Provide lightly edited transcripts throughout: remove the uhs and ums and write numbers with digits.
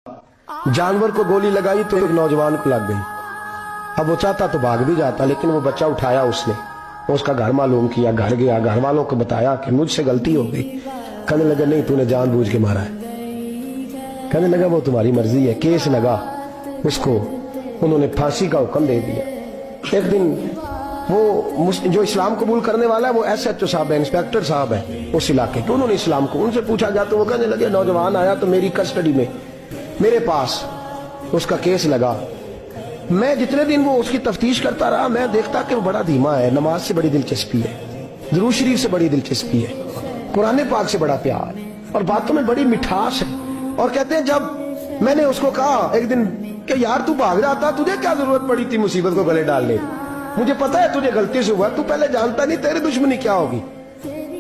जानवर को गोली लगाई तो एक नौजवान को लग गई। अब वो चाहता तो भाग भी जाता, लेकिन वो बच्चा उठाया उसने, उसका घर मालूम किया, घर गया, घर वालों को बताया कि मुझसे गलती हो गई। कहने लगा नहीं, तूने जानबूझ के मारा है। कहने लगा वो तुम्हारी मर्जी है। केस लगा, उसको उन्होंने फांसी का हुक्म दे दिया। एक दिन वो जो इस्लाम कबूल करने वाला है वो SHO साहब है, इंस्पेक्टर साहब है उस इलाके के, उन्होंने इस्लाम को उनसे पूछा गया तो वो कहने लगे नौजवान आया तो मेरी कस्टडी में मेरे पास उसका केस लगा। मैं जितने दिन वो उसकी तफ्तीश करता रहा मैं देखता कि वो बड़ा धीमा है, नमाज से बड़ी दिलचस्पी है, दुरूद शरीफ से बड़ी दिलचस्पी है, कुरान पाक से बड़ा प्यार और बातों में बड़ी मिठास है। और कहते हैं जब मैंने उसको कहा एक दिन कि यार तू भाग रहा था, तुझे क्या जरूरत पड़ी थी मुसीबत को गले डालने, मुझे पता है तुझे गलती से हुआ, तू पहले जानता नहीं तेरी दुश्मनी क्या होगी।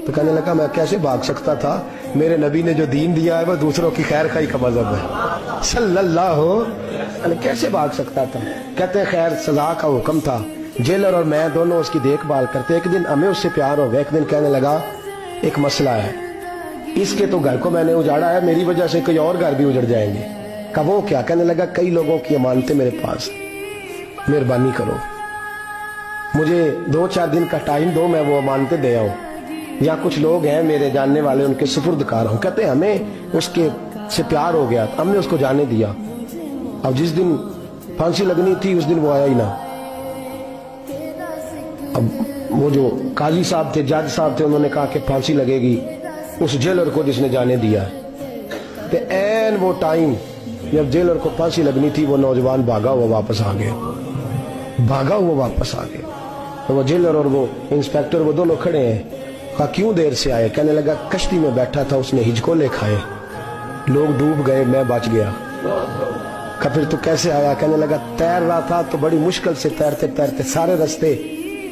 तो कहने लगा मैं कैसे भाग सकता था, मेरे नबी ने जो दीन दिया है वो दूसरों की खैर खाई का मजहब है सल्लल्लाहु अलैहि, कैसे भाग सकता था। कहते हैं खैर सजा का हुक्म था, जेलर और मैं दोनों उसकी देखभाल करते। एक दिन हमें उससे प्यार हो गया। एक दिन कहने लगा एक मसला है, इसके तो घर को मैंने उजाड़ा है, मेरी वजह से कोई और घर भी उजड़ जाएंगे। कहा वो क्या। कहने लगा कई लोगों की अमानतें मेरे पास, मेहरबानी करो मुझे 2-4 दिन का टाइम दो, मैं वो अमानतें दे आऊं, या कुछ लोग हैं मेरे जानने वाले उनके सुपुर्दकार हूं। कहते हमें उसके से प्यार हो गया, हमने उसको जाने दिया। अब जिस दिन फांसी लगनी थी उस दिन वो आया ही ना। अब वो जो काजी साहब थे, जज साहब थे, उन्होंने कहा कि फांसी लगेगी उस जेलर को जिसने जाने दिया। तो ऐन वो टाइम जब जेलर को फांसी लगनी थी वो नौजवान भागा हुआ वापस आ गया, भागा हुआ वापस आ गया। तो वो जेलर और वो इंस्पेक्टर वो दोनों खड़े हैं। कहा क्यों देर से आए। कहने लगा कश्ती में बैठा था, उसने हिजकोले खाए, लोग डूब गए, मैं बच गया। कहा फिर तू कैसे आया। कहने लगा तैर रहा था तो बड़ी मुश्किल से तैरते तैरते सारे रास्ते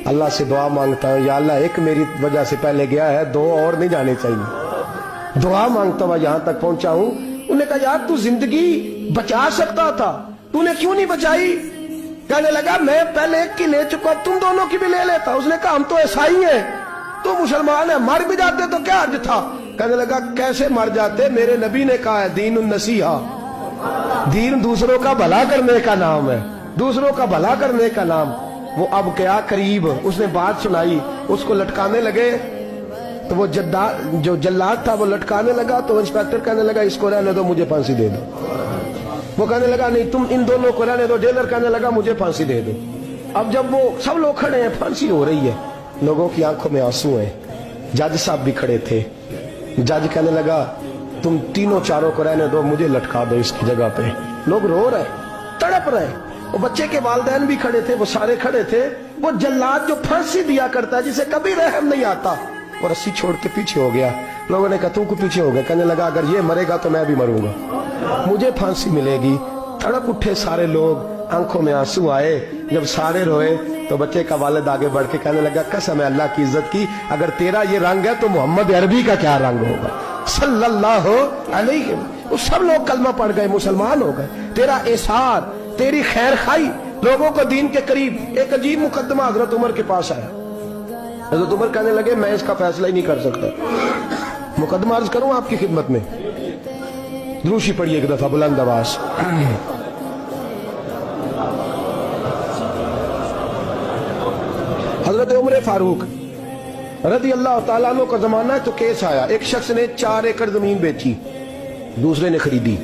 अल्लाह से दुआ मांगता हूँ, या अल्लाह एक मेरी वजह से पहले गया है, 2 और नहीं जाने चाहिए, दुआ मांगता हुआ यहाँ तक पहुंचा हूँ। उन्होंने कहा यार तू जिंदगी बचा सकता था, तूने क्यों नहीं बचाई। कहने लगा मैं पहले एक की ले चुका, तुम दोनों की भी ले लेता। उसने कहा हम तो ईसाई हैं, तो मुसलमान है, मर भी जाते तो क्या अर्ज था। कहने लगा कैसे मर जाते, मेरे नबी ने कहा है दीन नसीहा, दीन दूसरों का भला करने का नाम है, दूसरों का भला करने का नाम। वो अब क्या करीब उसने बात सुनाई, उसको लटकाने लगे तो वो जो जल्लाद था वो लटकाने लगा। तो इंस्पेक्टर कहने लगा इसको रहने दो, मुझे फांसी दे दो। वो कहने लगा नहीं तुम इन दोनों को रहने दो। जेलर कहने लगा मुझे फांसी दे दो। अब जब वो सब लोग खड़े हैं, फांसी हो रही है, लोगों की आंखों में आंसू हैं, जज साहब भी खड़े थे। जज कहने लगा तुम तीनों चारों को रहने दो, मुझे लटका दो इसकी जगह पे। लोग रो रहे, तड़प रहे, वो बच्चे के वालिदैन भी खड़े थे, वो सारे खड़े थे। वो जल्लाद जो फांसी दिया करता है जिसे कभी रहम नहीं आता, वो रस्सी छोड़ के पीछे हो गया। लोगों ने कहा तू को पीछे हो गया। कहने लगा अगर ये मरेगा तो मैं भी मरूंगा, मुझे फांसी मिलेगी। तड़प उठे सारे लोग, आंखों में आंसू आए। जब सारे रोए तो बच्चे का वालिद आगे बढ़ के कहने लगा कसम है अल्लाह की इज्जत की, अगर तेरा ये रंग है तो मोहम्मद अरबी का क्या रंग होगा सल्लल्लाहु अलैहि। वो सब लोग कलमा पढ़ गए, मुसलमान हो गए। तेरा एसार, तेरी खैर खाई, लोगों को दीन के करीब। एक अजीब मुकदमा हजरत उमर के पास आया। हजरत उमर कहने लगे मैं इसका फैसला ही नहीं कर सकता। मुकदमा अर्ज करूं आपकी खिदमत में, द्रूशी पढ़िए एक दफा बुलंद आवाज। हजरत उमर फारूक रज़ी अल्लाह ताला अन्हु का जमाना है तो केस आया। एक शख्स ने 4 एकड़ जमीन बेची, दूसरे ने खरीदी।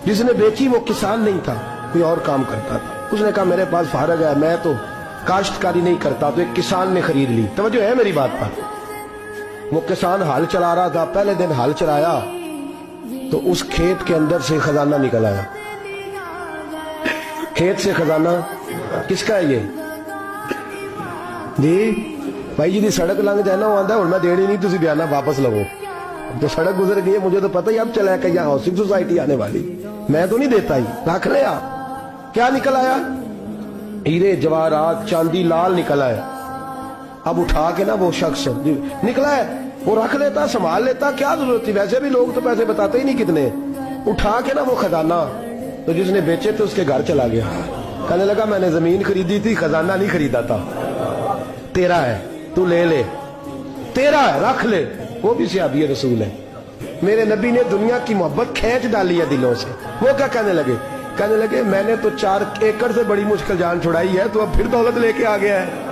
जिसने बेची वो किसान नहीं था, कोई और काम करता था। उसने कहा मेरे पास फारग है, मैं तो काश्तकारी नहीं करता, तो एक किसान ने खरीद ली। तवज्जो है मेरी बात पर। वो किसान हाल चला रहा था, पहले दिन हाल चलाया तो उस खेत के अंदर से खजाना निकल आया। खेत से खजाना किसका है ये जी भाई जी दी सड़क लंघ जाना आंदा हूं मैं देनी नहीं, तुसी बयाना वापस लवो। तो सड़क गुजर गई है, मुझे तो पता ही अब चला कि यहाँ हाउसिंग सोसाइटी आने वाली, मैं तो नहीं देता ही, रख ले आप। क्या निकल आया, हीरे जवाहरात चांदी लाल निकल आया। अब उठा के ना वो शख्स निकला है वो रख लेता, संभाल लेता, क्या जरूरत थी, वैसे भी लोग तो पैसे बताते ही नहीं कितने। उठा के ना वो खजाना तो जिसने बेचे थे उसके घर चला गया। कहने लगा मैंने जमीन खरीदी थी, खजाना नहीं खरीदा था, तेरा है, तू ले ले, तेरा है, रख ले। वो भी सहाबी रसूल है। میرے نبی نے دنیا کی محبت کھینچ ڈالی ہے دلوں سے. وہ کیا کہنے لگے میں نے تو 4 ایکڑ سے بڑی مشکل جان چھڑائی ہے, تو اب پھر دولت لے کے آ گیا ہے.